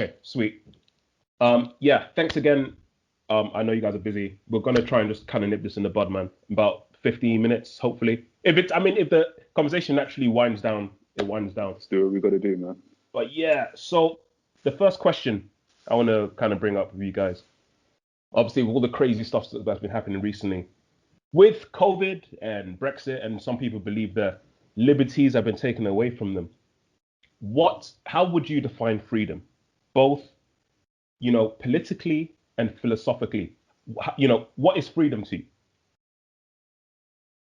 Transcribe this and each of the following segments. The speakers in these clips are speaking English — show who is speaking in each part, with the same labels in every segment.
Speaker 1: Okay, sweet. Yeah, thanks again. I know you guys are busy. We're gonna try and just kind of nip this in the bud, man. About 15 minutes, hopefully. If the conversation actually winds down, it winds down.
Speaker 2: Let's do what we got to do, man.
Speaker 1: But yeah, so the first question I want to kind of bring up with you guys, obviously with all the crazy stuff that's been happening recently, with COVID and Brexit, and some people believe that liberties have been taken away from them. How would you define freedom, both, politically and philosophically? What is freedom to you?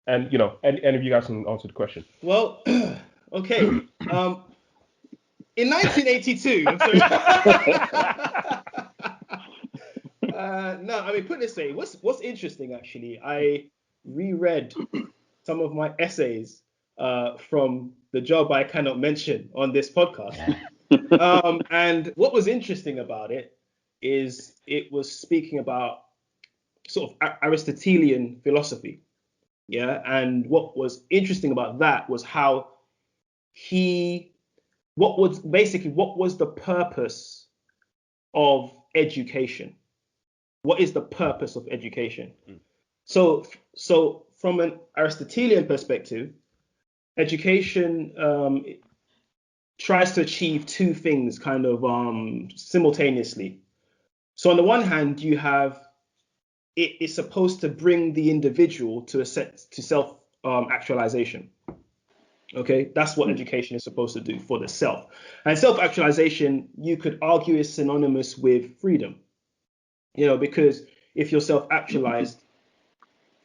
Speaker 1: And any of you guys can answer the question.
Speaker 3: Well, okay. In 1982, I'm sorry. No, I mean, put it this way. What's interesting, actually, I reread some of my essays from the job I cannot mention on this podcast. And what was interesting about it is it was speaking about sort of Aristotelian philosophy. Yeah. And what was interesting about that was how what was the purpose of education? What is the purpose of education? So from an Aristotelian perspective, education tries to achieve two things kind of simultaneously. So on the one hand, you have it's supposed to bring the individual to self actualization. Okay, that's what education is supposed to do for the self. And self-actualization, you could argue, is synonymous with freedom. Because if you're self-actualized,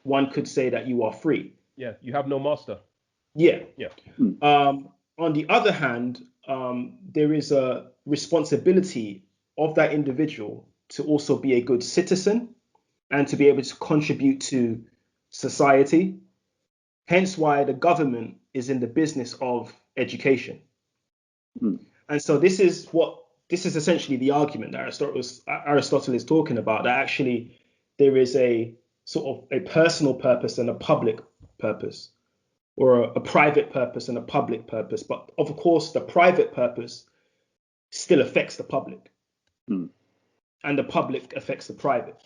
Speaker 3: one could say that you are free.
Speaker 1: Yeah, you have no master.
Speaker 3: Yeah.
Speaker 1: Yeah.
Speaker 3: On the other hand, there is a responsibility of that individual to also be a good citizen and to be able to contribute to society. Hence why the government is in the business of education. And so this is essentially the argument that Aristotle is talking about, that actually there is a sort of a personal purpose and a public purpose, or a private purpose and a public purpose. But of course, the private purpose still affects the public, and the public affects the private.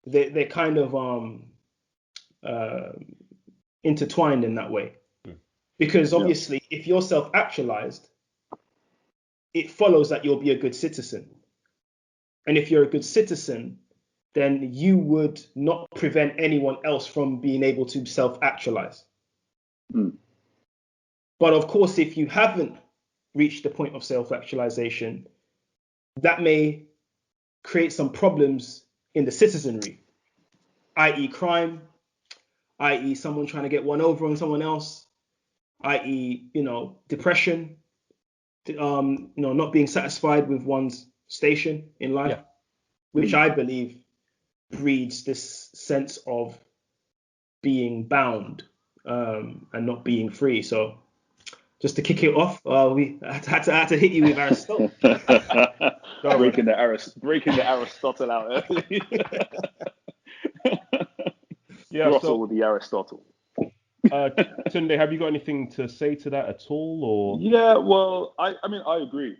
Speaker 3: They're kind of intertwined in that way, because obviously, if you're self-actualized, it follows that you'll be a good citizen, and if you're a good citizen, then you would not prevent anyone else from being able to self-actualize. But of course, if you haven't reached the point of self-actualization, that may create some problems in the citizenry, i.e. crime, i.e. someone trying to get one over on someone else, i.e. depression, not being satisfied with one's station in life, which I believe breeds this sense of being bound and not being free. So just to kick it off, we had to hit you with Aristotle.
Speaker 2: breaking the Aristotle out early. Throttle with the Aristotle.
Speaker 1: Tunde, have you got anything to say to that at all? Or
Speaker 2: yeah, well, I mean, I agree.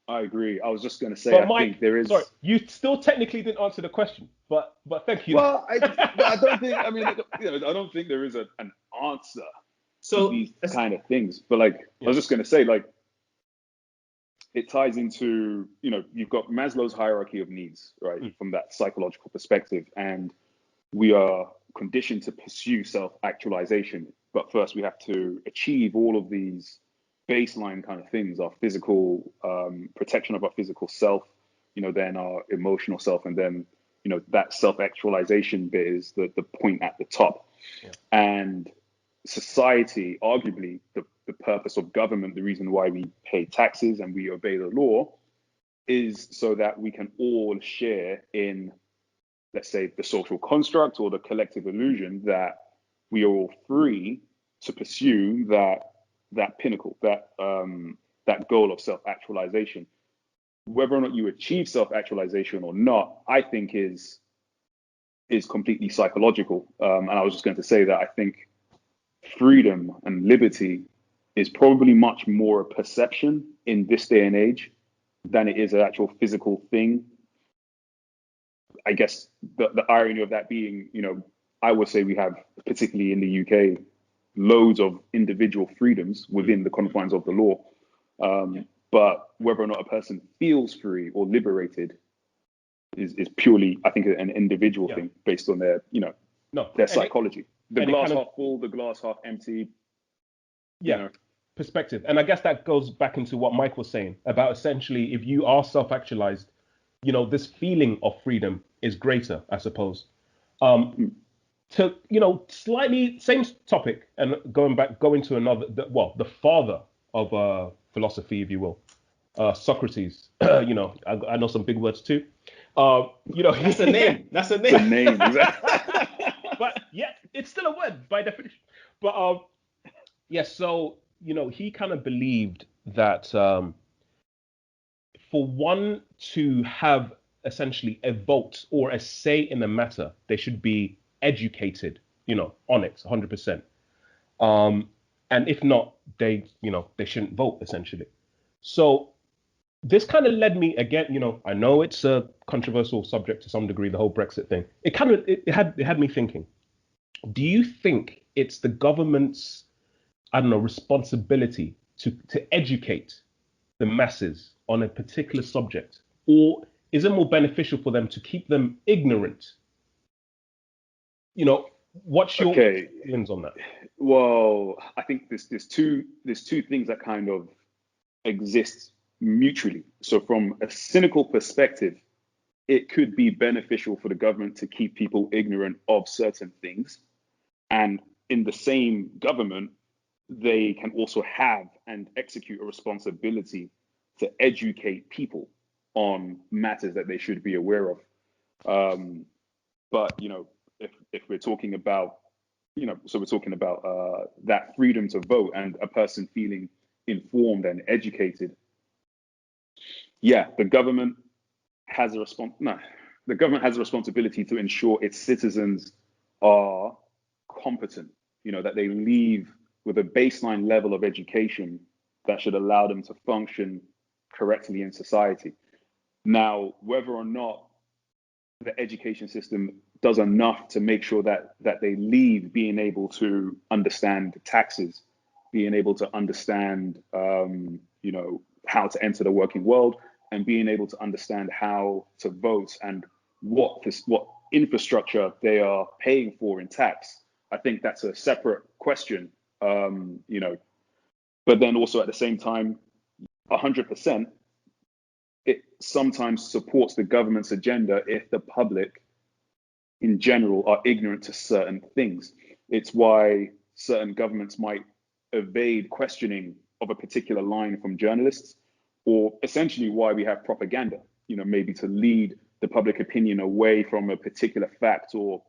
Speaker 2: I agree. I was just going to say, I think there is.
Speaker 1: Sorry, you still technically didn't answer the question, but thank you.
Speaker 2: Well, I don't think. I mean, I don't think there is an answer to these kind of things. But I was just going to say, it ties into, you've got Maslow's hierarchy of needs, right, from that psychological perspective, and we are conditioned to pursue self-actualization. But first, we have to achieve all of these baseline kind of things: our physical protection of our physical self, then our emotional self, and then that self-actualization bit is the point at the top. And society, arguably the purpose of government, the reason why we pay taxes and we obey the law, is so that we can all share in, let's say, the social construct or the collective illusion that we are all free to pursue that pinnacle, that goal of self-actualization. Whether or not you achieve self-actualization or not, I think is completely psychological. And I was just going to say that I think freedom and liberty is probably much more a perception in this day and age than it is an actual physical thing. I guess the irony of that being, I would say we have, particularly in the UK, loads of individual freedoms within the confines of the law. But whether or not a person feels free or liberated is purely, I think, an individual thing based on their, their psychology. The glass half full, the glass half empty.
Speaker 1: Perspective. And I guess that goes back into what Mike was saying about essentially, if you are self-actualized, this feeling of freedom is greater, I suppose. To, slightly same topic and going to another, the father of philosophy, if you will, Socrates. I know some big words too.
Speaker 3: That's a name. That's a name.
Speaker 2: The name, exactly.
Speaker 1: But yeah, it's still a word by definition. But so he kind of believed that for one to have essentially a vote or a say in the matter, they should be educated, on it 100%. And if not, they shouldn't vote essentially. So this kind of led me again, I know it's a controversial subject to some degree, the whole Brexit thing. It had me thinking, do you think it's the government's, responsibility to educate the masses on a particular subject, or is it more beneficial for them to keep them ignorant? What's your feelings on that?
Speaker 2: Well, I think there's two things that kind of exist mutually. So from a cynical perspective, it could be beneficial for the government to keep people ignorant of certain things. And in the same government, they can also have and execute a responsibility to educate people on matters that they should be aware of. But, if we're talking about, so we're talking about that freedom to vote and a person feeling informed and educated. Yeah, the government has a responsibility to ensure its citizens are competent, that they leave with a baseline level of education that should allow them to function correctly in society. Now, whether or not the education system does enough to make sure that they leave being able to understand taxes, being able to understand, how to enter the working world, and being able to understand how to vote and what infrastructure they are paying for in tax. I think that's a separate question, but then also at the same time, 100%, it sometimes supports the government's agenda if the public in general are ignorant to certain things. It's why certain governments might evade questioning of a particular line from journalists, or essentially why we have propaganda, maybe to lead the public opinion away from a particular fact or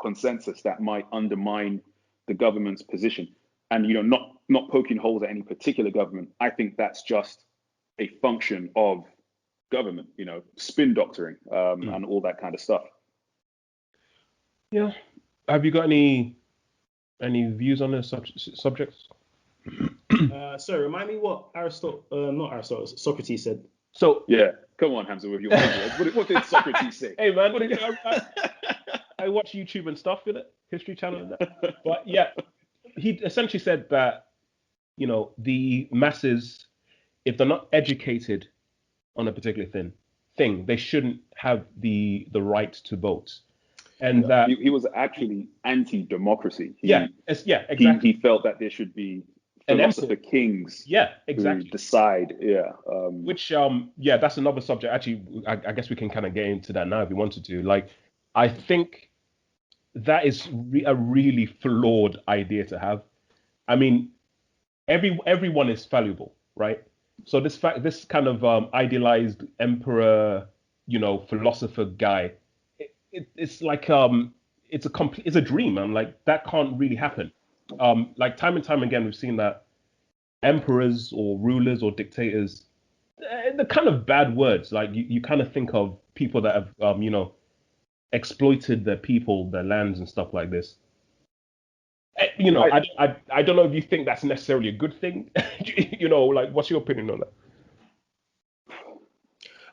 Speaker 2: consensus that might undermine the government's position. And, not poking holes at any particular government. I think that's just a function of government, spin doctoring, and all that kind of stuff.
Speaker 1: Yeah. Have you got any views on this subjects?
Speaker 3: Sorry, remind me what Socrates said.
Speaker 1: So
Speaker 2: yeah, come on, Hamza, with your what did Socrates say?
Speaker 1: Hey man, I watch YouTube and stuff with it, History Channel and that. But yeah, he essentially said that the masses, if they're not educated on a particular thing, they shouldn't have the right to vote. And that
Speaker 2: he was actually anti-democracy.
Speaker 1: Exactly.
Speaker 2: He felt that there should be philosopher kings.
Speaker 1: Yeah, exactly.
Speaker 2: Who decide.
Speaker 1: Which that's another subject. Actually, I guess we can kind of get into that now if we wanted to. Like, I think that is a really flawed idea to have. I mean, everyone is fallible, right? So this kind of idealized emperor, philosopher guy, it's like it's a dream, man. Like, that can't really happen. Like, time and time again, we've seen that emperors or rulers or dictators, they're kind of bad words. Like, you kind of think of people that have exploited their people, their lands and stuff like this. I don't know if you think that's necessarily a good thing. Like, what's your opinion on that?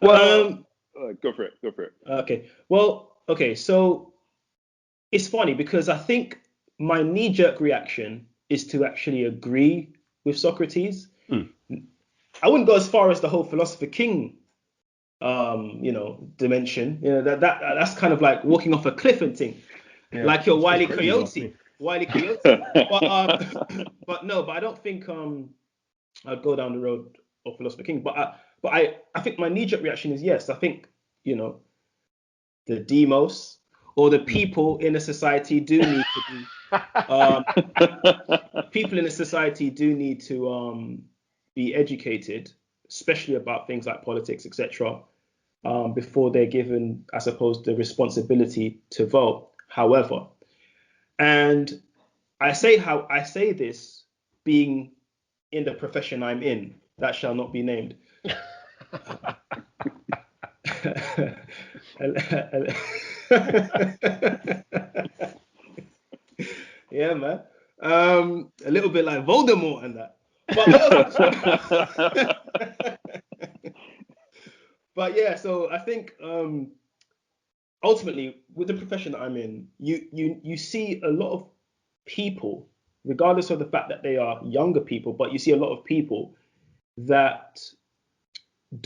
Speaker 3: Well,
Speaker 2: go for it.
Speaker 3: okay. Well, okay. So it's funny because I think my knee-jerk reaction is to actually agree with Socrates.
Speaker 1: Mm.
Speaker 3: I wouldn't go as far as the whole philosopher king, dimension. That's kind of like walking off a cliff and thing, like your Wile E. Coyote. Wile E. Coyote. But no, but I don't think I'd go down the road of philosopher king. But I think my knee-jerk reaction is yes. I think the demos or the people in a society do need to be people in a society do need to be educated, especially about things like politics, etc. Before they're given, I suppose, the responsibility to vote. However, and I say this being in the profession I'm in, that shall not be named. Yeah, man. A little bit like Voldemort and that. But yeah, so I think ultimately with the profession that I'm in, you see a lot of people, regardless of the fact that they are younger people, but you see a lot of people that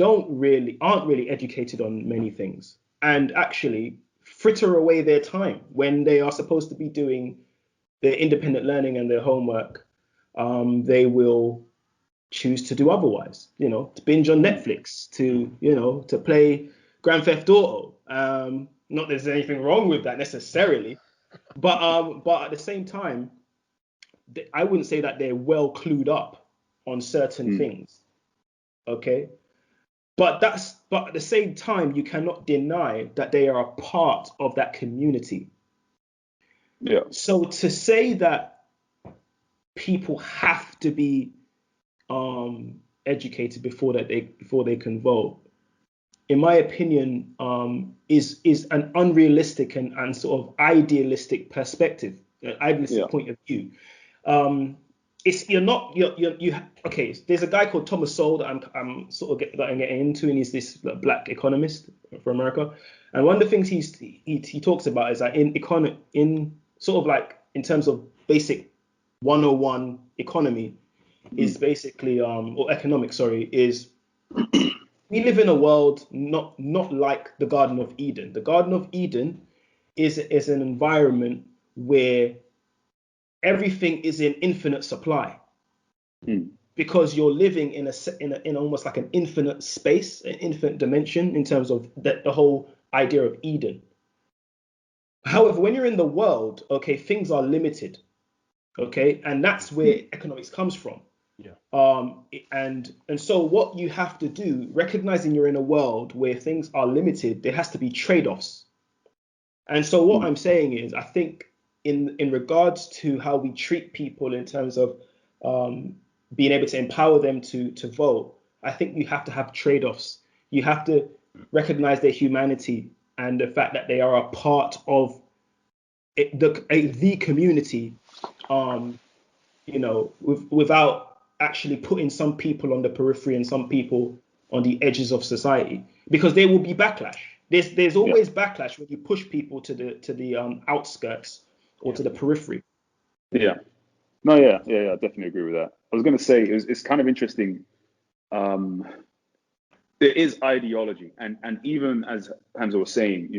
Speaker 3: aren't really educated on many things and actually fritter away their time when they are supposed to be doing their independent learning and their homework. They will choose to do otherwise, to binge on Netflix, to play Grand Theft Auto. Not that there's anything wrong with that necessarily, but at the same time, I wouldn't say that they're well clued up on certain things. Okay. But at the same time, you cannot deny that they are a part of that community.
Speaker 2: Yeah.
Speaker 3: So to say that people have to be educated before they can vote, in my opinion, is an unrealistic and sort of idealistic perspective, an idealistic point of view. Okay. There's a guy called Thomas Sowell that I'm sort of getting into, and he's this black economist from America. And one of the things he talks about is that in sort of like in terms of basic 101 economy is basically or economics, sorry, is we live in a world not like the Garden of Eden. The Garden of Eden is an environment where everything is in infinite supply, because you're living in almost like an infinite space, an infinite dimension in terms of the whole idea of Eden. However, when you're in the world, okay, things are limited, okay, and that's where economics comes from. And so what you have to do, recognizing you're in a world where things are limited, there has to be trade-offs. And so what I'm saying is, I think in regards to how we treat people in terms of being able to empower them to vote, I think you have to have trade-offs. You have to recognize their humanity and the fact that they are a part of the community, without actually putting some people on the periphery and some people on the edges of society, because there will be backlash. There's always backlash when you push people to the outskirts or to the periphery.
Speaker 2: Yeah. No, yeah, I definitely agree with that. I was going to say it's kind of interesting. There is ideology, and even as Hamza was saying,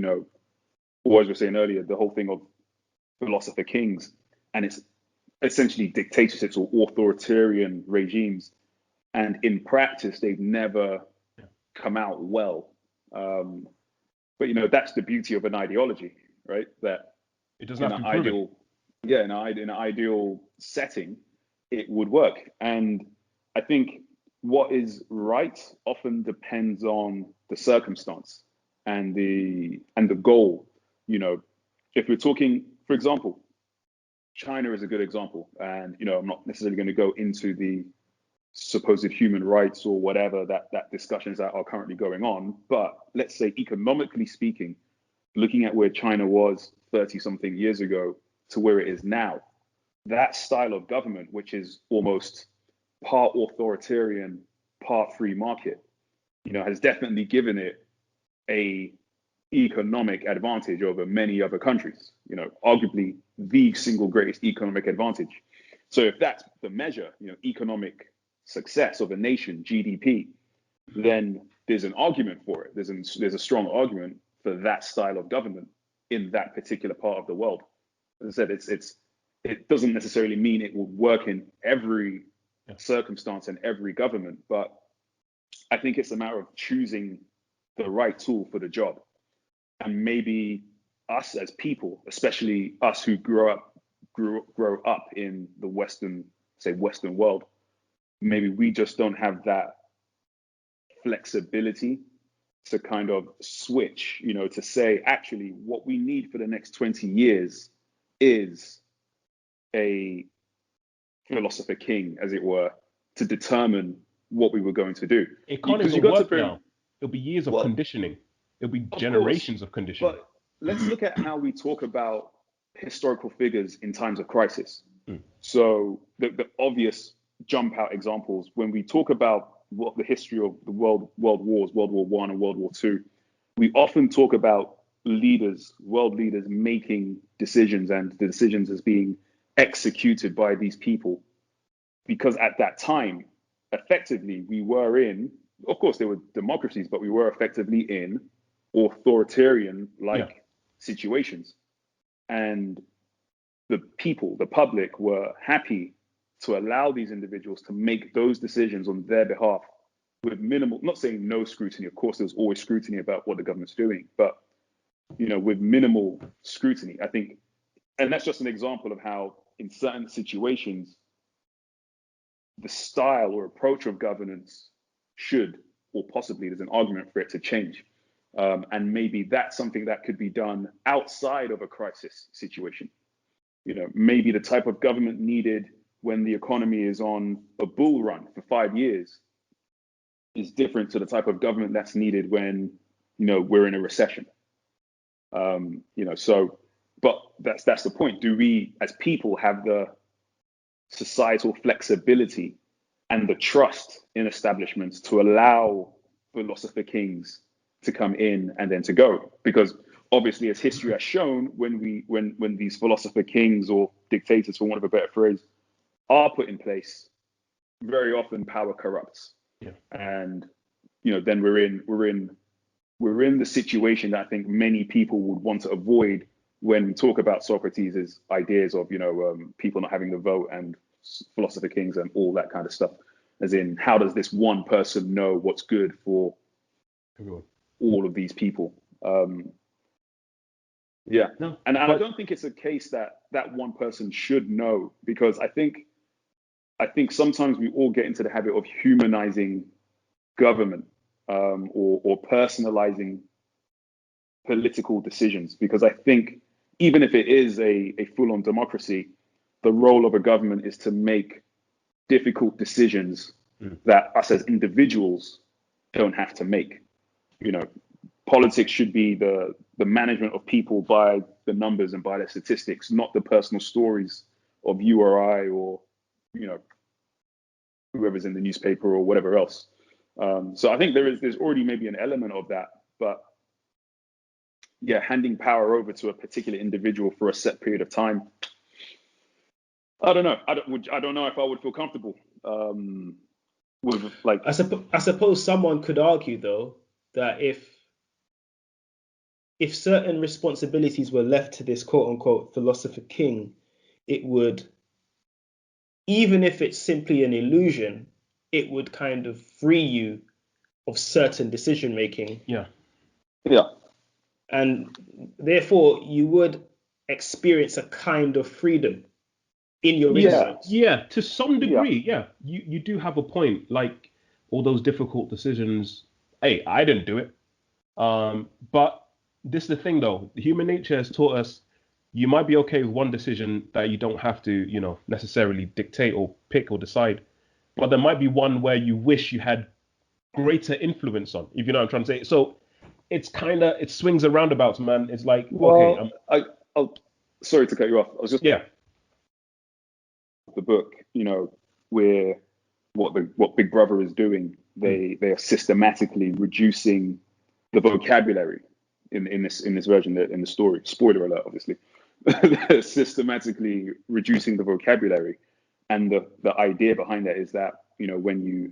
Speaker 2: or as we were saying earlier, the whole thing of philosopher kings, and it's essentially dictatorships or authoritarian regimes, and in practice they've never come out well. But that's the beauty of an ideology, right? That
Speaker 1: it doesn't have to be proven.
Speaker 2: In an ideal setting, it would work. And I think what is right often depends on the circumstance and the goal. If we're talking, for example, China is a good example, and I'm not necessarily going to go into the supposed human rights or whatever that discussions that are currently going on, but let's say economically speaking, looking at where China was 30 something years ago to where it is now, that style of government, which is almost part authoritarian, part free market, has definitely given it a economic advantage over many other countries, arguably the single greatest economic advantage. So if that's the measure, economic success of a nation, GDP, then there's an argument for it. There's a strong argument for that style of government in that particular part of the world. As I said, it doesn't necessarily mean it will work in every circumstance and every government, but I think it's a matter of choosing the right tool for the job. And maybe us as people, especially us who grow up in the Western world, maybe we just don't have that flexibility to kind of switch, to say, actually, what we need for the next 20 years is a philosopher king, as it were, to determine what we were going to do.
Speaker 1: It can't even work now. It'll be years of conditioning. It'll be generations of conditioning.
Speaker 2: But let's look at how we talk about historical figures in times of crisis. So the obvious jump out examples, when we talk about what the history of the world wars, World War I and World War II, we often talk about world leaders making decisions, and the decisions as being executed by these people. Because at that time, effectively, we were in, of course, there were democracies, but we were effectively in authoritarian-like situations. And the people, the public, were happy to allow these individuals to make those decisions on their behalf with minimal, not saying no scrutiny, of course, there's always scrutiny about what the government's doing, but, with minimal scrutiny, I think. And that's just an example of how in certain situations, the style or approach of governance should, or possibly there's an argument for it to change. And maybe that's something that could be done outside of a crisis situation. Maybe the type of government needed when the economy is on a bull run for 5 years is different to the type of government that's needed when, we're in a recession. But that's the point. Do we as people have the societal flexibility and the trust in establishments to allow philosopher kings to come in and then to go? Because obviously, as history has shown, when these philosopher kings or dictators, for want of a better phrase, are put in place, very often power corrupts. And then we're in the situation that I think many people would want to avoid when we talk about Socrates' ideas of people not having the vote and philosopher kings and all that kind of stuff. As in, how does this one person know what's good for everyone, all of these people? And I don't think it's a case that one person should know, because I think sometimes we all get into the habit of humanizing government or personalizing political decisions, because I think even if it is a full-on democracy, the role of a government is to make difficult decisions that us as individuals don't have to make. Politics should be the management of people by the numbers and by their statistics, not the personal stories of you or I or whoever's in the newspaper or whatever else. So I think there's already maybe an element of that, but handing power over to a particular individual for a set period of time, I don't know. I don't know if I would feel comfortable with like.
Speaker 3: I suppose someone could argue though that if certain responsibilities were left to this quote unquote philosopher king, it would, even if it's simply an illusion, it would kind of free you of certain decision making.
Speaker 2: Yeah.
Speaker 3: And therefore you would experience a kind of freedom in your insights.
Speaker 1: Yeah, to some degree, You do have a point. Like all those difficult decisions, hey, I didn't do it. But this is the thing though. Human nature has taught us you might be okay with one decision that you don't have to, necessarily dictate or pick or decide. But there might be one where you wish you had greater influence on, if you know what I'm trying to say. So it's it swings and roundabouts, man. It's like,
Speaker 2: okay. Sorry to cut you off. I was just the book, where what Big Brother is doing, they are systematically reducing the vocabulary in this version, in the story. Spoiler alert, obviously. They're systematically reducing the vocabulary, and the idea behind that is that when you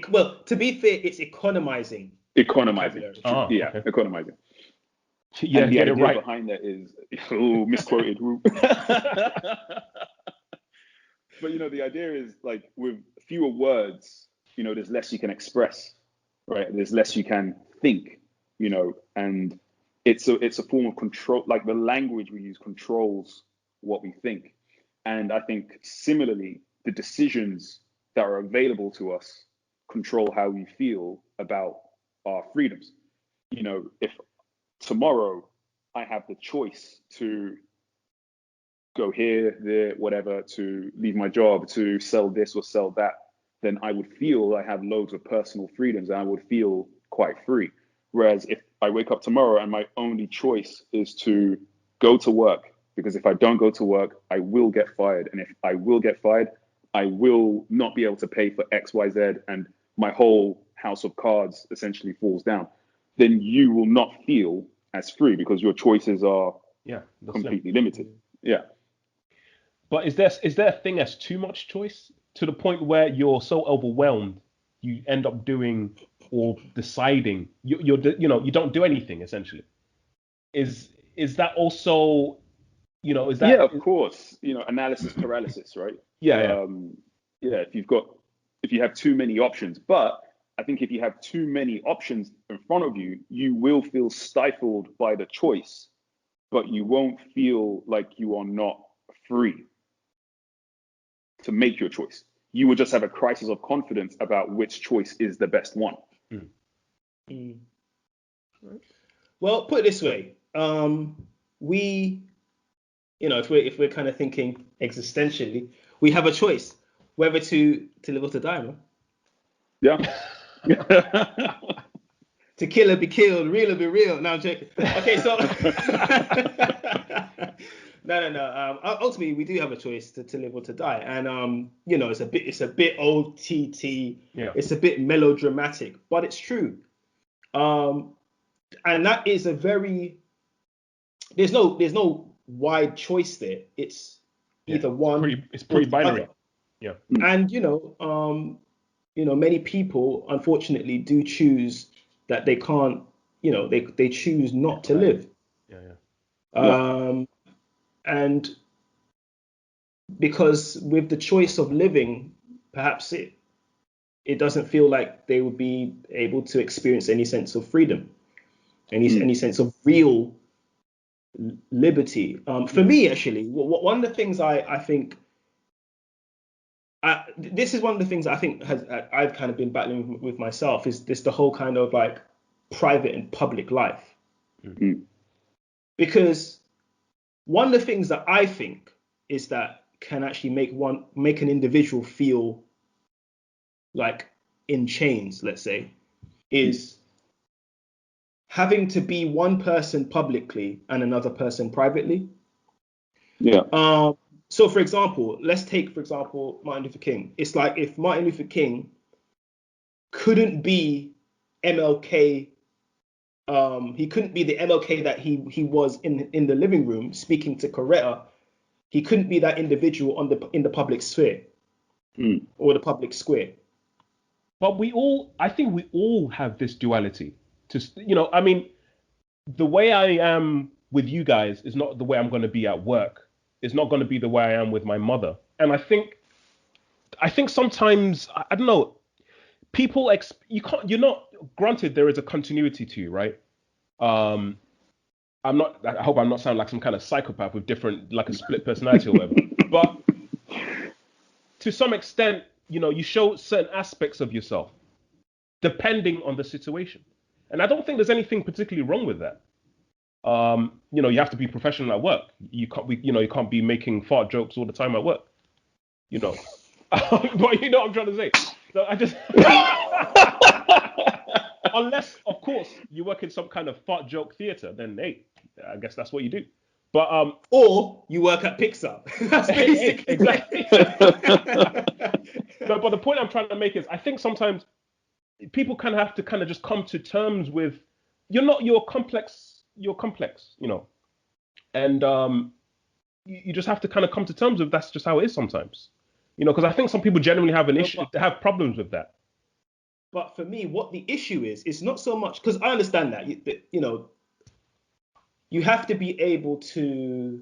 Speaker 3: well, to be fair, it's economizing.
Speaker 2: Economizing,
Speaker 1: okay.
Speaker 2: Economizing.
Speaker 1: Yeah,
Speaker 2: and the
Speaker 1: get
Speaker 2: idea
Speaker 1: it right.
Speaker 2: behind that is misquoted. But the idea is like with fewer words, there's less you can express, right? There's less you can think, and it's a form of control. Like the language we use controls what we think, and I think similarly, the decisions that are available to us control how we feel about our freedoms. If tomorrow I have the choice to go here, there, whatever, to leave my job, to sell this or sell that, then I would feel I have loads of personal freedoms and I would feel quite free. Whereas if I wake up tomorrow and my only choice is to go to work, because if I don't go to work, I will get fired. And if I will get fired, I will not be able to pay for X, Y, Z, and my whole house of cards essentially falls down. Then you will not feel as free because your choices are completely limited. Yeah.
Speaker 1: But is there a thing as too much choice to the point where you're so overwhelmed you end up doing or deciding you don't do anything essentially? Is that also is that?
Speaker 2: Yeah, of course. Analysis paralysis, right?
Speaker 1: Yeah.
Speaker 2: If you have too many options, but I think if you have too many options in front of you, you will feel stifled by the choice, but you won't feel like you are not free to make your choice. You will just have a crisis of confidence about which choice is the best one.
Speaker 3: Well, put it this way, we, if we're kind of thinking existentially, we have a choice whether to live or to die, man.
Speaker 2: Yeah.
Speaker 3: To kill or be killed, real or be real. No, I'm joking. Okay, so no. Ultimately, we do have a choice to live or to die, and it's a bit OTT.
Speaker 1: Yeah.
Speaker 3: It's a bit melodramatic, but it's true. And that is a very there's no wide choice there. It's either one.
Speaker 1: It's pretty binary. Yeah.
Speaker 3: And many people unfortunately do choose that they can't. They choose not to live.
Speaker 1: Yeah.
Speaker 3: And because with the choice of living, perhaps it doesn't feel like they would be able to experience any sense of freedom, any sense of real liberty. For me, actually, one of the things I think, this is one of the things I think I've kind of been battling with myself, is this the whole kind of like private and public life. Because one of the things that I think is that can actually make an individual feel like in chains, let's say, is having to be one person publicly and another person privately.
Speaker 2: Yeah.
Speaker 3: So for example, let's take Martin Luther King. It's like if Martin Luther King couldn't be MLK, he couldn't be the MLK that he was in the living room speaking to Coretta. He couldn't be that individual in the public sphere or the public square.
Speaker 1: But I think we all have this duality. I mean, the way I am with you guys is not the way I'm going to be at work. It's not going to be the way I am with my mother. And I think sometimes, I don't know, people, granted, there is a continuity to you, right? I hope I'm not sounding like some kind of psychopath with different, like a split personality or whatever. But to some extent, you show certain aspects of yourself depending on the situation. And I don't think there's anything particularly wrong with that. You have to be professional at work. You can't be making fart jokes all the time at work. But you know what I'm trying to say. So I just unless, of course, you work in some kind of fart joke theater, then hey, I guess that's what you do. But
Speaker 3: or you work at Pixar. That's basically
Speaker 1: exactly. No, but the point I'm trying to make is, I think sometimes people kind of have to kind of just come to terms with you're complex, you know, and you just have to kind of come to terms with that's just how it is sometimes, you know, because I think some people generally have an issue, have problems with that.
Speaker 3: But for me, what the issue is, it's not so much because I understand that you know, you have to be able to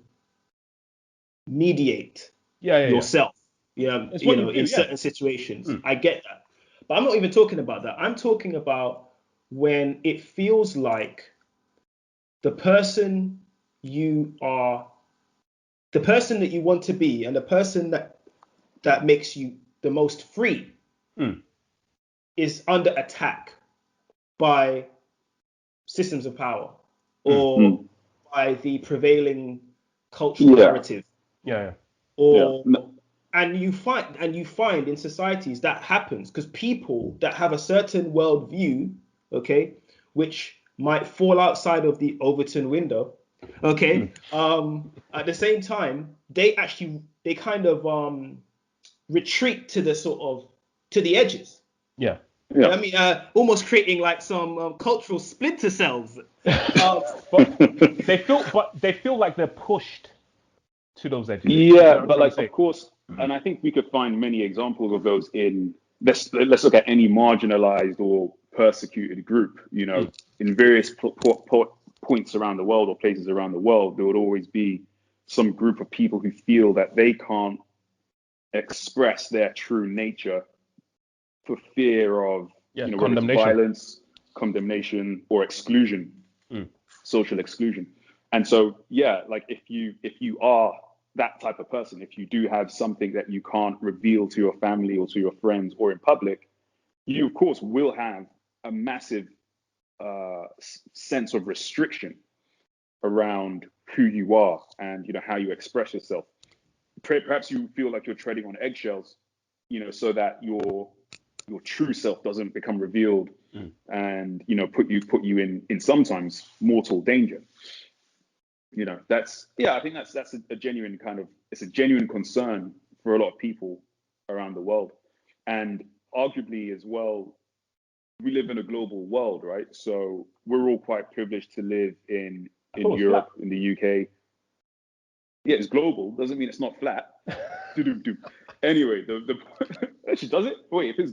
Speaker 3: mediate yourself. Yeah, you know, in certain situations. I get that. But I'm not even talking about that. I'm talking about when it feels like the person you are, the person that you want to be, and the person that makes you the most free is under attack by systems of power or by the prevailing cultural narrative. And you find in societies that happens because people that have a certain worldview, okay, which might fall outside of the Overton window, okay, at the same time, they kind of retreat to the edges.
Speaker 1: Yeah.
Speaker 3: I mean, almost creating like some cultural splinter cells.
Speaker 1: But they feel like they're pushed to those edges.
Speaker 2: Yeah, but like, of course, and I think we could find many examples of those in let's look at any marginalized or persecuted group. You know, in various points around the world or places around the world, there would always be some group of people who feel that they can't express their true nature for fear of whether it's violence, condemnation, or exclusion, social exclusion. And so, like if you are that type of person, if you do have something that you can't reveal to your family or to your friends or in public, you of course will have a massive sense of restriction around who you are and how you express yourself. Perhaps you feel like you're treading on eggshells, so that your true self doesn't become revealed and put you in sometimes mortal danger. I think that's a genuine it's a genuine concern for a lot of people around the world. And arguably as well, we live in a global world, right? So we're all quite privileged to live in Europe, in the UK. Yeah, it's global. Doesn't mean it's not flat. Anyway, the actually does it? Wait, if it's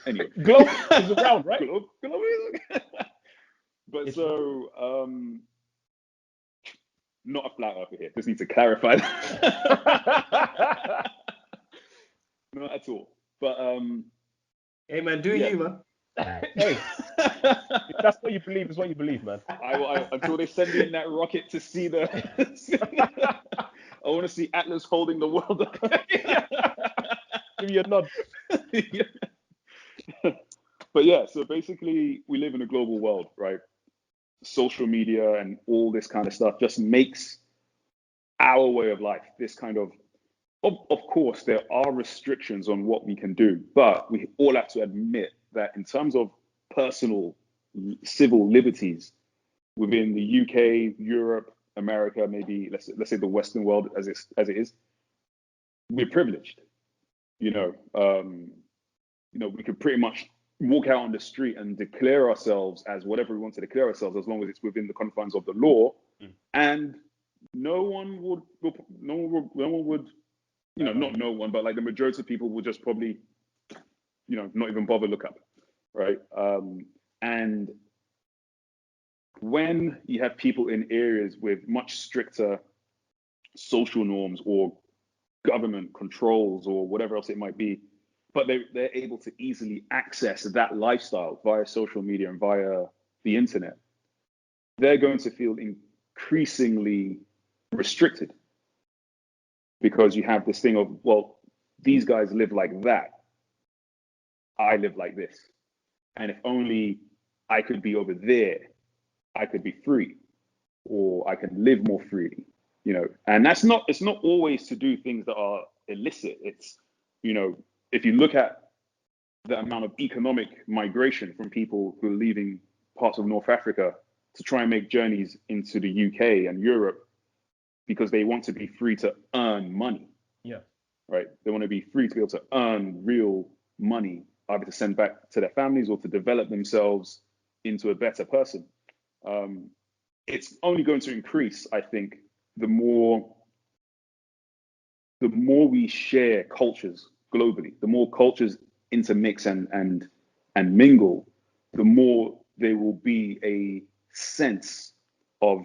Speaker 2: anyway,
Speaker 1: globe is around, right?
Speaker 2: Globe but so not a flat earther here. Just need to clarify that. Not at all. But
Speaker 3: hey man, you man.
Speaker 1: Hey, if that's what you believe, is what you believe, man.
Speaker 2: I until they send me in that rocket to see the. I want to see Atlas holding the world up.
Speaker 1: Give me a nod.
Speaker 2: But so basically, we live in a global world, right? Social media and all this kind of stuff just makes our way of life this kind of course, there are restrictions on what we can do, but we all have to admit that in terms of personal civil liberties within the UK, Europe, America, maybe let's say the Western world as it is, we're privileged. We could pretty much walk out on the street and declare ourselves as whatever we want to declare ourselves, as long as it's within the confines of the law, and no one would, not no one, but like the majority of people will just probably, not even bother look up, right? And when you have people in areas with much stricter social norms or government controls or whatever else it might be, but they're able to easily access that lifestyle via social media and via the internet, they're going to feel increasingly restricted because you have this thing of, well, these guys live like that. I live like this. And if only I could be over there, I could be free, or I can live more freely, and it's not always to do things that are illicit. It's, if you look at the amount of economic migration from people who are leaving parts of North Africa to try and make journeys into the UK and Europe, because they want to be free to earn money.
Speaker 1: Yeah.
Speaker 2: Right? They want to be free to be able to earn real money, either to send back to their families or to develop themselves into a better person. It's only going to increase, I think, the more we share cultures globally, the more cultures intermix and mingle, the more there will be a sense of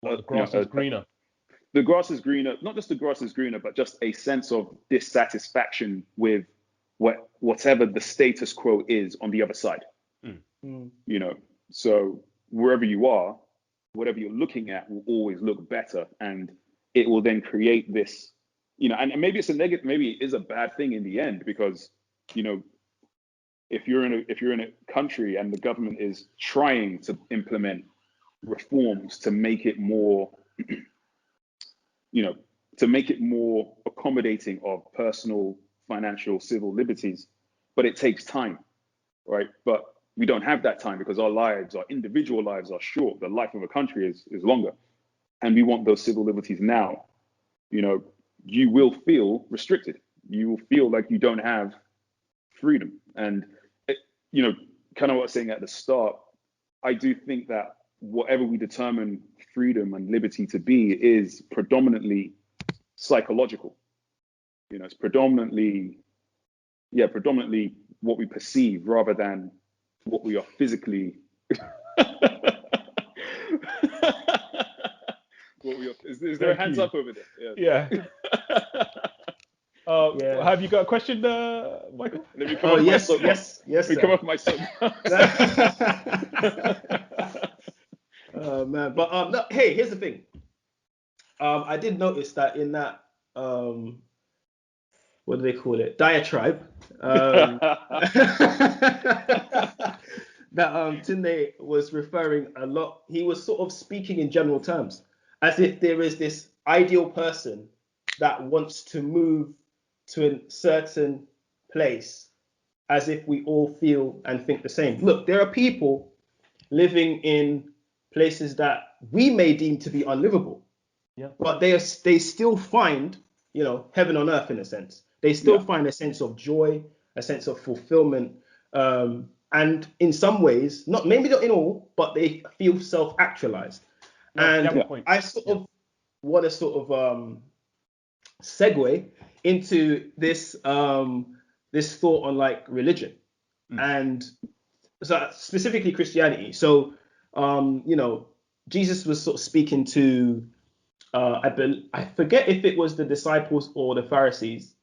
Speaker 1: the grass is greener.
Speaker 2: The grass is greener, not just the grass is greener, but just a sense of dissatisfaction with whatever the status quo is on the other side. You know, so wherever you are, whatever you're looking at will always look better, and it will then create this, you know, and maybe it's a negative, maybe it is a bad thing in the end, because, you know, if you're in a country and the government is trying to implement reforms to make it more, you know, to make it more accommodating of personal, financial, civil liberties, but it takes time, right? But we don't have that time because our lives, our individual lives are short. The life of a country is longer. And we want those civil liberties now. You know, you will feel restricted. You will feel like you don't have freedom. And, you know, kind of what I was saying at the start, I do think that whatever we determine freedom and liberty to be is predominantly psychological. You know, it's predominantly what we perceive rather than what we are physically. Is there a hands up over there?
Speaker 1: Yeah. Have you got a question, Michael?
Speaker 2: Let me come off my soap.
Speaker 3: Yes.
Speaker 2: Let me come off my soap.
Speaker 3: Oh man, but no, hey, here's the thing. I did notice that in that what do they call it? Diatribe. That Tunde was referring a lot. He was sort of speaking in general terms, as if there is this ideal person that wants to move to a certain place, as if we all feel and think the same. Look, there are people living in places that we may deem to be unlivable, but they still find, you know, heaven on earth in a sense. They still find a sense of joy, a sense of fulfillment, and in some ways, maybe not in all, but they feel self-actualized. I sort of want to sort of segue into this this thought on like religion and so specifically Christianity. So you know, Jesus was sort of speaking to I forget if it was the disciples or the Pharisees,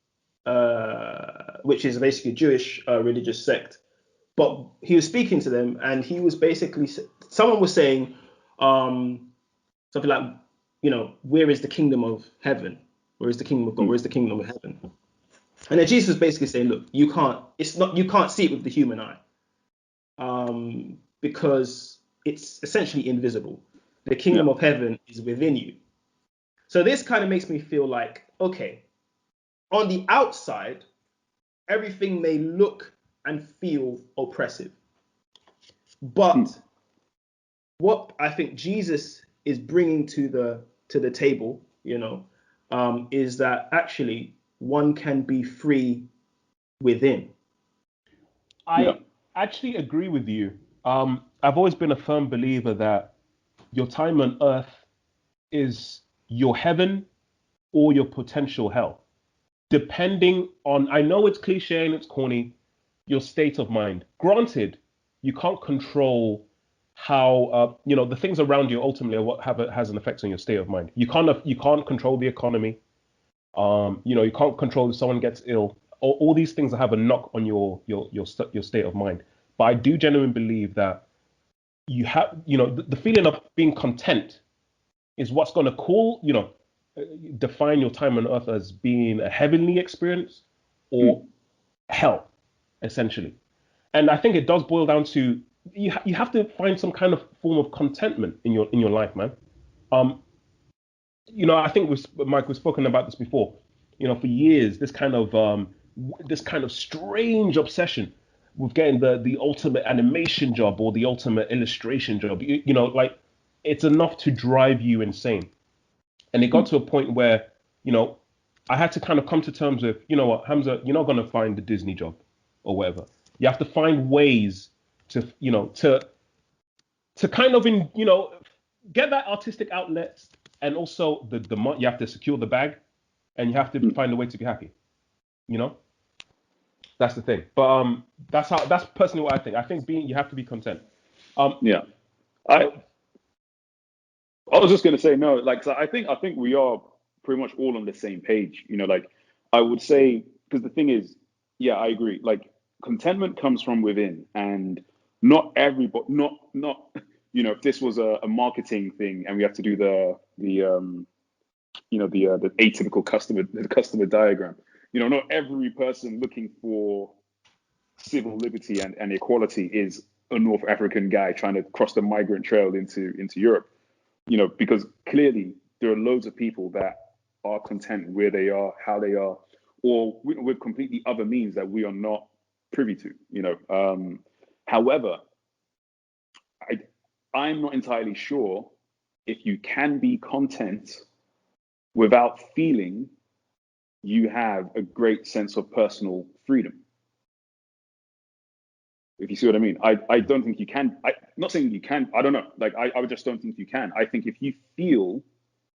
Speaker 3: which is basically a Jewish religious sect. But he was speaking to them, and he was basically, someone was saying something like, you know, where is the kingdom of heaven? Where is the kingdom of God? Where is the kingdom of heaven? And then Jesus was basically saying, look, you can't see it with the human eye, because it's essentially invisible. The kingdom of heaven is within you. So this kind of makes me feel like, okay, on the outside, everything may look and feel oppressive. But what I think Jesus is bringing to the table, you know, is that actually one can be free within.
Speaker 1: I actually agree with you. I've always been a firm believer that your time on earth is your heaven or your potential hell, depending on, I know it's cliche and it's corny, your state of mind. Granted, you can't control how you know, the things around you ultimately are what has an effect on your state of mind. You can't control the economy. You know, you can't control if someone gets ill. All these things have a knock on your state of mind. But I do genuinely believe that you have, you know, the feeling of being content is what's going to define your time on earth as being a heavenly experience or hell, essentially. And I think it does boil down to you have to find some kind of form of contentment in your life, man. You know, I think Mike, we've spoken about this before. You know, for years, this kind of strange obsession with getting the ultimate animation job or the ultimate illustration job. You know, like, it's enough to drive you insane. And it got to a point where, I had to kind of come to terms with, you know what, Hamza, you're not going to find the Disney job or whatever. You have to find ways to, to kind of, get that artistic outlet, and also the money. You have to secure the bag, and you have to find a way to be happy. That's the thing. But that's personally what I think. I think you have to be content.
Speaker 2: Yeah. I was just gonna say no, like, so I think we are pretty much all on the same page. Like, I would say, because the thing is, yeah, I agree. Like, contentment comes from within, and not everybody, not if this was a marketing thing and we have to do the atypical customer diagram. Not every person looking for civil liberty and equality is a North African guy trying to cross the migrant trail into Europe. Because clearly there are loads of people that are content where they are, how they are, or with completely other means that we are not privy to. However, I'm not entirely sure if you can be content without feeling you have a great sense of personal freedom. If you see what I mean. I don't think you can. I'm not saying you can. I don't know. Like, I just don't think you can. I think if you feel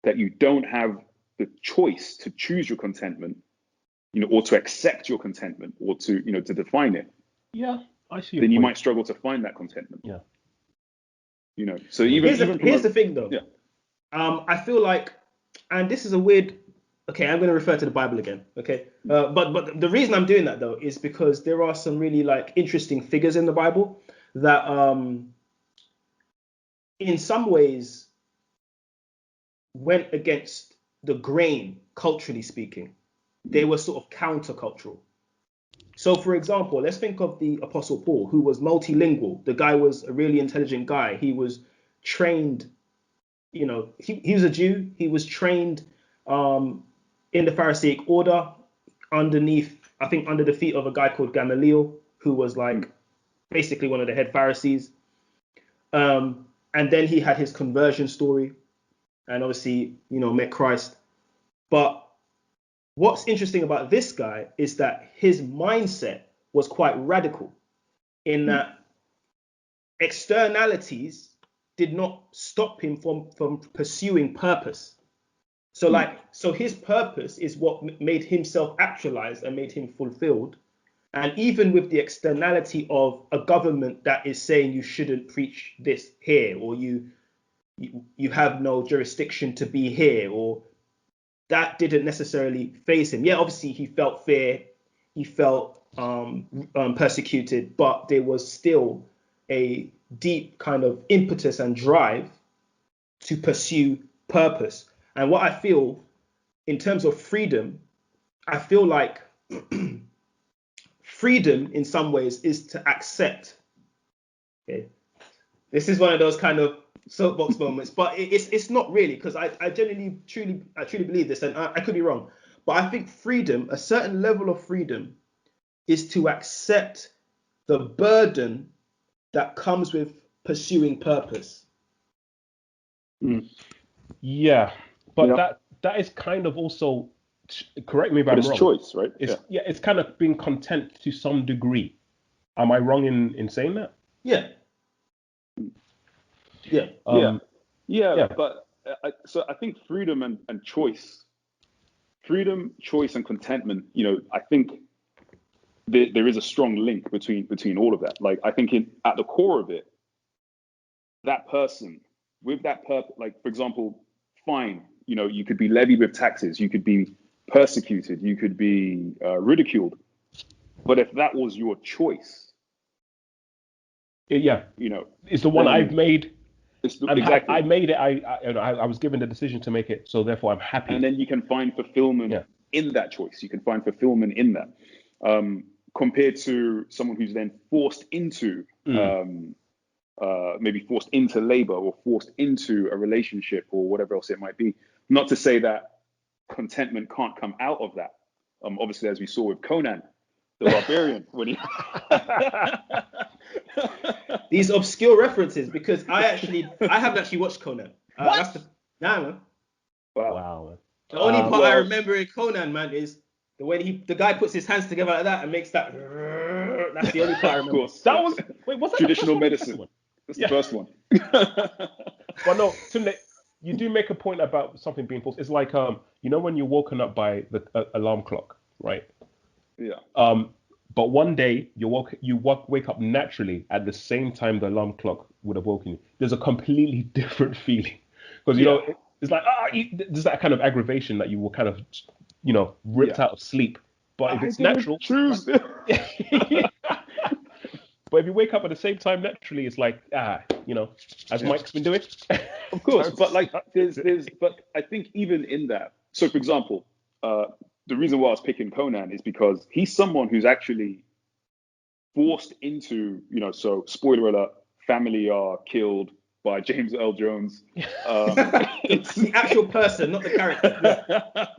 Speaker 2: that you don't have the choice to choose your contentment, or to accept your contentment, or to, to define it.
Speaker 1: Yeah, I see.
Speaker 2: Then you might struggle to find that contentment.
Speaker 1: Yeah.
Speaker 2: So here's
Speaker 3: the thing, though.
Speaker 2: Yeah.
Speaker 3: I feel like, and this is a weird. Okay, I'm going to refer to the Bible again. Okay, but the reason I'm doing that, though, is because there are some really, like, interesting figures in the Bible that, in some ways, went against the grain, culturally speaking. They were sort of countercultural. So, for example, let's think of the Apostle Paul, who was multilingual. The guy was a really intelligent guy. He was trained, he was a Jew. He was trained in the Pharisaic order under the feet of a guy called Gamaliel, who was like basically one of the head Pharisees. And then he had his conversion story, and obviously, met Christ. But what's interesting about this guy is that his mindset was quite radical, in that externalities did not stop him from pursuing purpose. So his purpose is what made himself actualized and made him fulfilled. And even with the externality of a government that is saying you shouldn't preach this here, or you have no jurisdiction to be here, or that didn't necessarily faze him. Yeah, obviously he felt fear, he felt persecuted, but there was still a deep kind of impetus and drive to pursue purpose. And what I feel in terms of freedom, I feel like freedom in some ways is to accept. Okay, this is one of those kind of soapbox moments, but it's not really, because I truly believe this, and I could be wrong, but I think freedom, a certain level of freedom, is to accept the burden that comes with pursuing purpose.
Speaker 1: Yeah, but that is kind of also, correct me if I'm wrong.
Speaker 2: It's choice, right?
Speaker 1: It's kind of being content to some degree. Am I wrong in saying that?
Speaker 3: Yeah.
Speaker 2: But I think freedom and choice, and contentment, I think there is a strong link between all of that. Like, I think at the core of it, that person with that purpose, like, for example, fine, you could be levied with taxes, you could be persecuted, you could be ridiculed, but if that was your choice,
Speaker 1: it's the one I've made.
Speaker 2: Exactly.
Speaker 1: I made it. I was given the decision to make it, so therefore I'm happy.
Speaker 2: And then you can find fulfillment in that choice. You can find fulfillment in that, compared to someone who's then forced into, maybe forced into labor, or forced into a relationship, or whatever else it might be. Not to say that contentment can't come out of that. Obviously, as we saw with Conan the Barbarian, when he
Speaker 3: these obscure references, because I haven't actually watched Conan. Man.
Speaker 1: Wow, man.
Speaker 3: The only part I
Speaker 2: well-
Speaker 3: remember in Conan, man, is the way the guy puts his hands together like that and makes that. That's the only part I
Speaker 2: Of
Speaker 3: remember.
Speaker 2: course.
Speaker 1: That was was that
Speaker 2: Traditional
Speaker 1: the first one or the second
Speaker 2: medicine.
Speaker 1: one?
Speaker 2: That's
Speaker 1: Yeah.
Speaker 2: the first one.
Speaker 1: But no, Tunde, you do make a point about something being false. It's like when you're woken up by the alarm clock, right?
Speaker 2: Yeah.
Speaker 1: But one day wake up naturally at the same time the alarm clock would have woken you. There's a completely different feeling because it's like there's that kind of aggravation that you were kind of ripped out of sleep. But if it's natural,
Speaker 2: choose.
Speaker 1: but if you wake up at the same time naturally, it's like as Mike's been doing.
Speaker 2: Of course, but but I think even in that. So, for example, the reason why I was picking Conan is because he's someone who's actually forced into, so spoiler alert, family are killed by James Earl Jones.
Speaker 3: It's the actual person, not the character.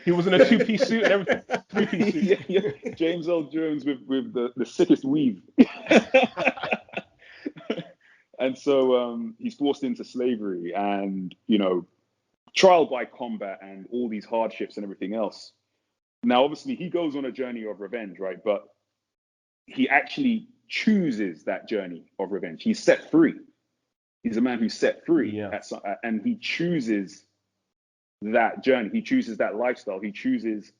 Speaker 1: He was in a 2-piece suit and everything. 3-piece suit.
Speaker 2: Yeah. James Earl Jones with the sickest weave. And so he's forced into slavery and, trial by combat and all these hardships and everything else. Now, obviously, he goes on a journey of revenge, right? But he actually chooses that journey of revenge. He's set free. He's a man who's set free, and he chooses that journey. He chooses that lifestyle. He chooses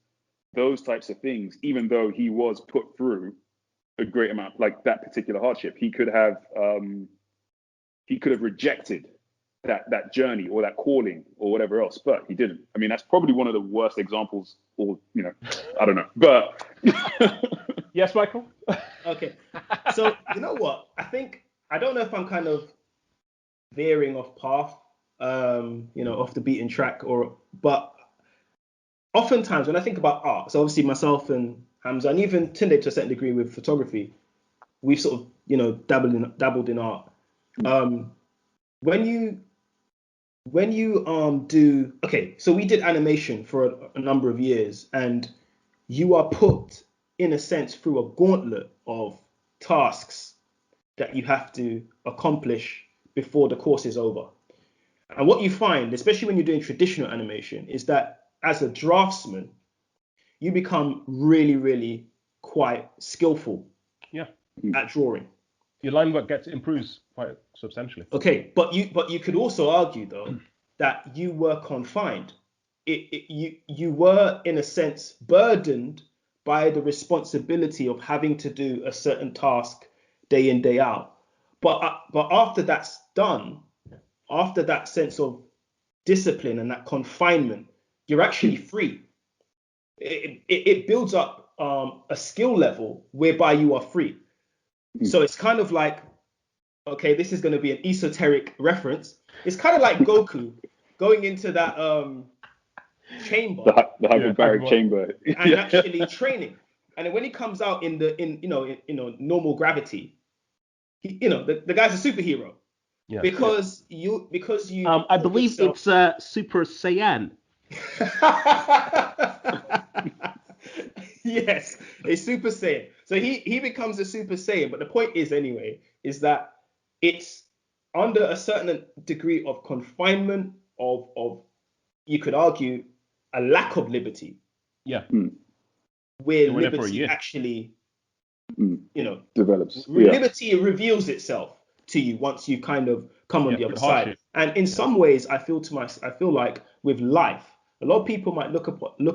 Speaker 2: those types of things, even though he was put through a great amount, like that particular hardship. He could have rejected that journey or that calling or whatever else, but he didn't. I mean, that's probably one of the worst examples, or I don't know, but
Speaker 1: yes, Michael.
Speaker 3: Okay, so you know what? I don't know if I'm kind of veering off path, off the beaten track, but oftentimes when I think about art, so obviously myself and Hamza, and even Tunde to a certain degree with photography, we've sort of dabbled in art. When you do, okay, so we did animation for a number of years, and you are put in a sense through a gauntlet of tasks that you have to accomplish before the course is over. And what you find, especially when you're doing traditional animation, is that as a draftsman, you become really, really quite skillful at drawing.
Speaker 1: Your line work improves quite substantially.
Speaker 3: Okay, but you could also argue though that you were confined. You were in a sense burdened by the responsibility of having to do a certain task day in, day out. But after that's done, after that sense of discipline and that confinement, you're actually free. It builds up a skill level whereby you are free. So it's kind of like, okay, this is going to be an esoteric reference. It's kind of like Goku going into that chamber,
Speaker 2: the hyperbaric chamber,
Speaker 3: and actually training. And then when he comes out in normal gravity, the guy's a superhero. Yeah. Because you
Speaker 4: I believe it's Super Saiyan.
Speaker 3: Yes, a Super Saiyan. So he becomes a Super Saiyan. But the point is is that it's under a certain degree of confinement, of you could argue a lack of liberty.
Speaker 1: Yeah.
Speaker 3: Where liberty actually
Speaker 2: develops.
Speaker 3: Liberty reveals itself to you once you kind of come on the other side. And in some ways, I feel like with life, a lot of people might look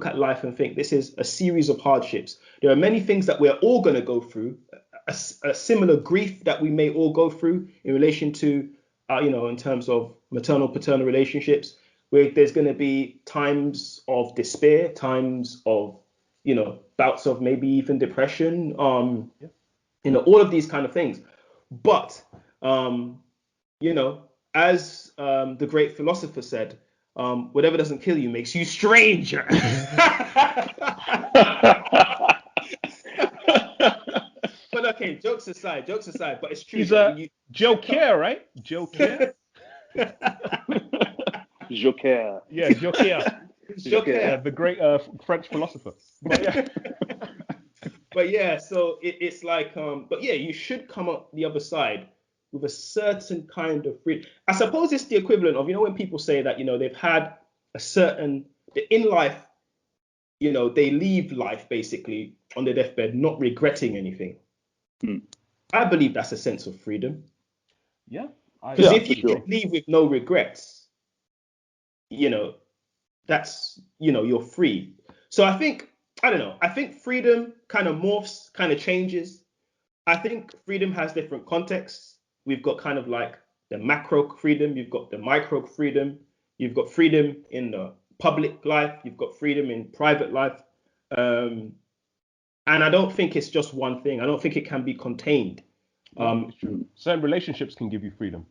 Speaker 3: at life and think this is a series of hardships. There are many things that we're all going to go through, a similar grief that we may all go through in relation to, in terms of maternal-paternal relationships, where there's going to be times of despair, times of, bouts of maybe even depression, all of these kind of things. But, as the great philosopher said, whatever doesn't kill you makes you stranger. But okay, jokes aside, but it's true.
Speaker 1: He's a joker, right? Joker.
Speaker 2: Joker.
Speaker 1: Yeah, Joker. Yeah, the great French philosopher.
Speaker 3: But yeah, so it's like, but yeah, you should come up the other side with a certain kind of freedom. I suppose it's the equivalent of, when people say that, they've had in life, they leave life basically on their deathbed not regretting anything. I believe that's a sense of freedom.
Speaker 1: Yeah.
Speaker 3: Because if you leave with no regrets, that's, you're free. So I don't know. I think freedom kind of morphs, kind of changes. I think freedom has different contexts. We've got kind of like the macro freedom. You've got the micro freedom. You've got freedom in the public life. You've got freedom in private life. And I don't think it's just one thing. I don't think it can be contained.
Speaker 1: It's true. Certain relationships can give you freedom,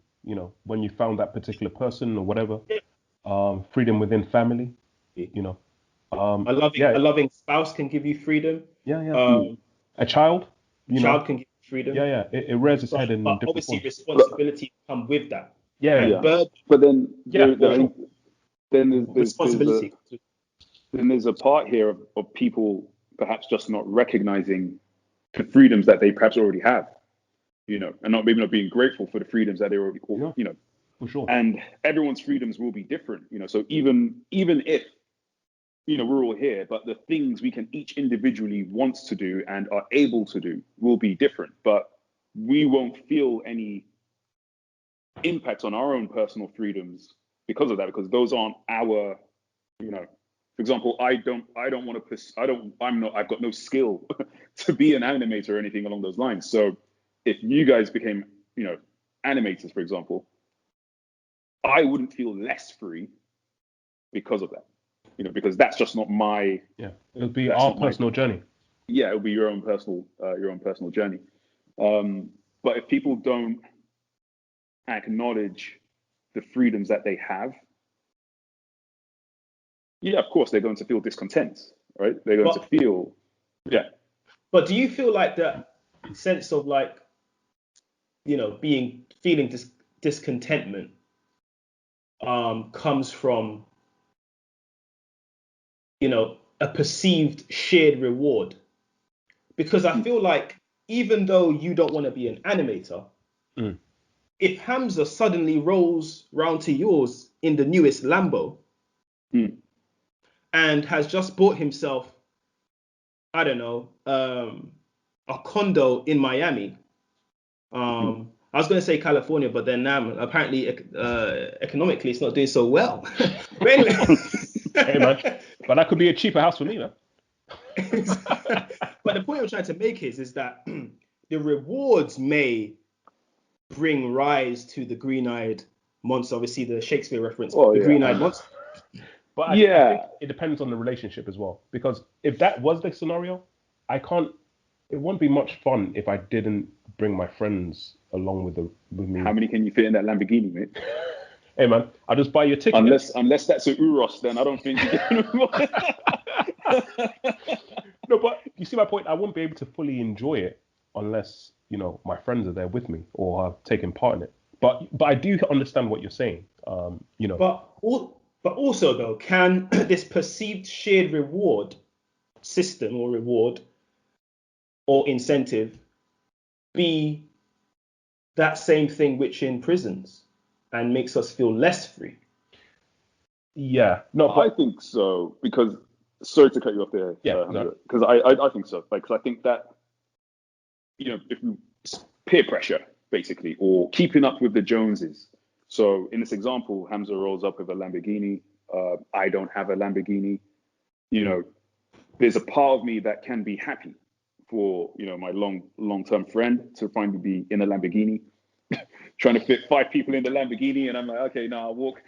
Speaker 1: when you found that particular person or whatever. Freedom within family,
Speaker 3: a loving spouse can give you freedom.
Speaker 1: A child,
Speaker 3: child can give you freedom.
Speaker 1: It rears its head in
Speaker 3: but
Speaker 1: different
Speaker 3: obviously
Speaker 1: forms.
Speaker 3: responsibility come with that.
Speaker 2: But then there's
Speaker 3: responsibility.
Speaker 2: There's a part here of people perhaps just not recognizing the freedoms that they perhaps already have, and maybe not being grateful for the freedoms that they already,
Speaker 1: For sure.
Speaker 2: And everyone's freedoms will be different, so even if, we're all here, but the things we can each individually wants to do and are able to do will be different, but we won't feel any impact on our own personal freedoms because of that, because those aren't our, for example, I've got no skill to be an animator or anything along those lines. So if you guys became, animators, for example, I wouldn't feel less free because of that, because that's just not my.
Speaker 1: Yeah, it'll be our personal journey.
Speaker 2: Yeah, it'll be your own personal journey. But if people don't acknowledge the freedoms that they have, of course they're going to feel discontent, right? They're going to feel,
Speaker 3: But do you feel like that sense of like, feeling discontentment comes from, a perceived shared reward? Because I feel like even though you don't want to be an animator, if Hamza suddenly rolls round to yours in the newest Lambo and has just bought himself, I don't know, a condo in Miami. I was going to say California, but then apparently economically it's not doing so well. But anyway.
Speaker 1: Hey man, but that could be a cheaper house for me, man.
Speaker 3: But the point I'm trying to make is that the rewards may bring rise to the green-eyed monster. Obviously, the Shakespeare reference, green-eyed monster.
Speaker 1: But I think it depends on the relationship as well. Because if that was the scenario, it wouldn't be much fun if I didn't bring my friends along with me.
Speaker 2: How many can you fit in that Lamborghini, mate?
Speaker 1: Hey man, I'll just buy you a ticket.
Speaker 2: Unless that's a Uros, then I don't think you can.
Speaker 1: No, but you see my point. I wouldn't be able to fully enjoy it unless my friends are there with me or have taken part in it. But I do understand what you're saying.
Speaker 3: But also though, can this perceived shared reward system or reward or incentive be that same thing which imprisons and makes us feel less free?
Speaker 1: Yeah, no,
Speaker 2: I think so, because sorry to cut you off there, because I think so. Like, 'cause I think that if we peer pressure basically, or keeping up with the Joneses. So in this example, Hamza rolls up with a Lamborghini. I don't have a Lamborghini. There's a part of me that can be happy for my long-term friend to finally be in a Lamborghini, trying to fit 5 people in the Lamborghini, and I'm like, okay, no, I'll walk.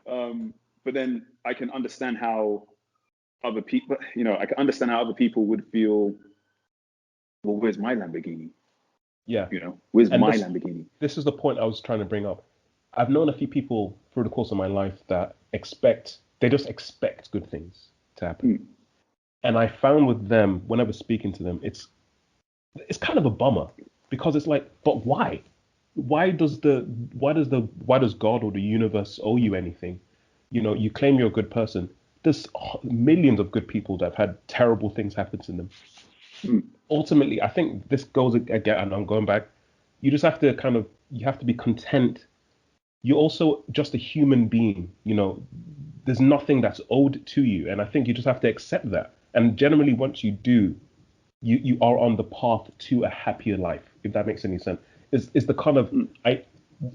Speaker 2: But then I can understand how other people, would feel. Well, where's my Lamborghini?
Speaker 1: Yeah.
Speaker 2: Where's my Lamborghini?
Speaker 1: This is the point I was trying to bring up. I've known a few people through the course of my life that they just expect good things to happen. And I found with them, whenever speaking to them, it's kind of a bummer, because it's like, but why? Why does God or the universe owe you anything? You claim you're a good person. There's millions of good people that have had terrible things happen to them. Ultimately, I think this goes again, and I'm going back. You just have to you have to be content, you're also just a human being. You know, there's nothing that's owed to you, and I think you just have to accept that. And generally, once you do, you are on the path to a happier life, if that makes any sense. Is the kind of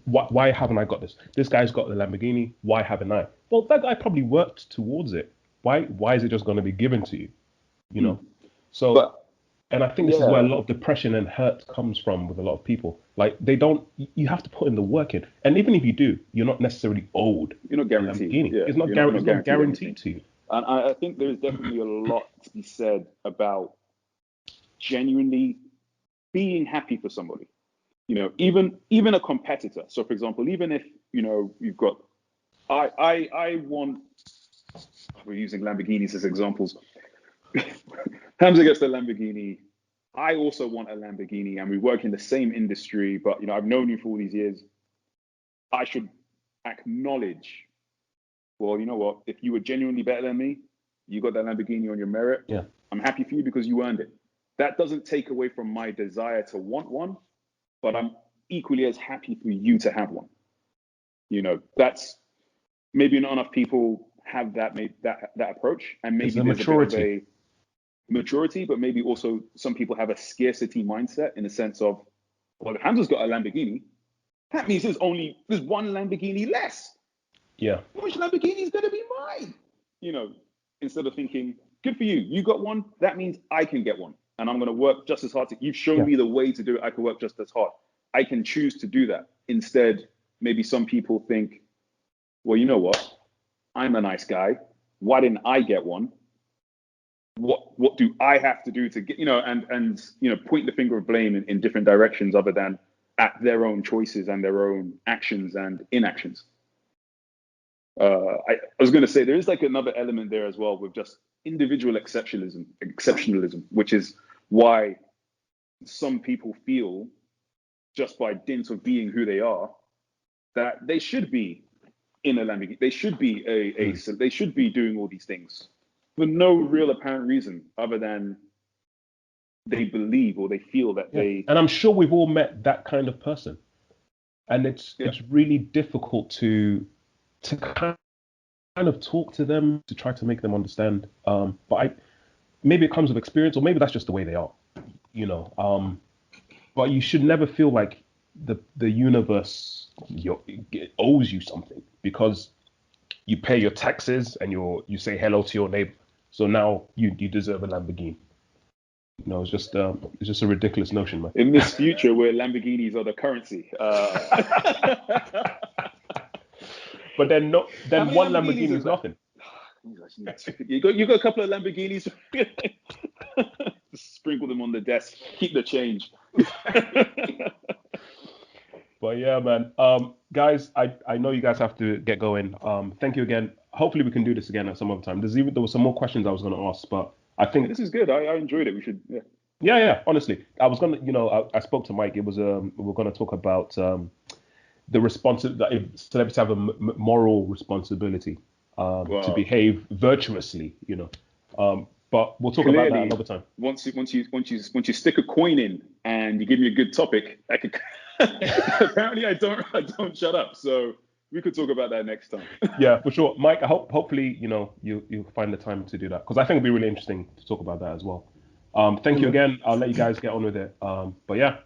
Speaker 1: why haven't I got this? This guy's got the Lamborghini. Why haven't I? Well, that guy probably worked towards it. Why is it just going to be given to you? You know. So, and I think this is where a lot of depression and hurt comes from with a lot of people. Like you have to put in the work in. And even if you do, you're not necessarily owed.
Speaker 2: You're not guaranteed.
Speaker 1: Yeah. It's not guaranteed to you.
Speaker 2: And I think there's definitely a lot to be said about genuinely being happy for somebody. You know, even a competitor. So for example, even if, you know, you've got, I want, we're using Lamborghinis as examples. Hamza gets the Lamborghini. I also want a Lamborghini, and we work in the same industry, but, you know, I've known you for all these years. I should acknowledge, well, you know what, if you were genuinely better than me, you got that Lamborghini on your merit.
Speaker 1: Yeah.
Speaker 2: I'm happy for you because you earned it. That doesn't take away from my desire to want one, but I'm equally as happy for you to have one. You know, that's maybe not enough people have that approach, and maybe there's
Speaker 1: maturity.
Speaker 2: a bit of a maturity, but maybe also some people have a scarcity mindset in the sense of, well, if Hamza's got a Lamborghini, that means there's one Lamborghini less.
Speaker 1: Yeah.
Speaker 2: Which Lamborghini is going to be mine? You know, instead of thinking, good for you, you got one, that means I can get one. And I'm going to work just as hard. You've shown me the way to do it. I can work just as hard. I can choose to do that. Instead, maybe some people think, well, you know what? I'm a nice guy. Why didn't I get one? What do I have to do to get, you know, and you know, point the finger of blame in different directions other than at their own choices and their own actions and inactions. I was going to say there is like another element there as well with just individual exceptionalism, which is why some people feel, just by dint of being who they are, that they should be in a Lamborghini. They should be they should be doing all these things for no real apparent reason other than they believe or they feel that they.
Speaker 1: And I'm sure we've all met that kind of person, and it's really difficult to kind of talk to them, to try to make them understand. But maybe it comes with experience, or maybe that's just the way they are, you know. But you should never feel like the universe owes you something because you pay your taxes and you say hello to your neighbor. So now you deserve a Lamborghini. You know, it's just a ridiculous notion, man.
Speaker 2: In this future where Lamborghinis are the currency.
Speaker 1: But then one Lamborghini is nothing.
Speaker 2: You got a couple of Lamborghinis. Just sprinkle them on the desk. Keep the change.
Speaker 1: But yeah, man. Guys, I know you guys have to get going. Thank you again. Hopefully we can do this again at some other time. There was some more questions I was going to ask, but I think
Speaker 2: this is good. I enjoyed it. We should. Yeah.
Speaker 1: Yeah. Honestly, I was gonna. You know, I spoke to Mike. It was we're going to talk about the responsibility. If celebrities have a moral responsibility to behave virtuously. You know. But we'll talk about that another time.
Speaker 2: Once you stick a coin in and you give me a good topic, I could. Apparently, I don't shut up. So we could talk about that next time.
Speaker 1: Yeah, for sure, Mike. Hopefully, you know, you find the time to do that because I think it'd be really interesting to talk about that as well. Thank you again. I'll let you guys get on with it. But yeah.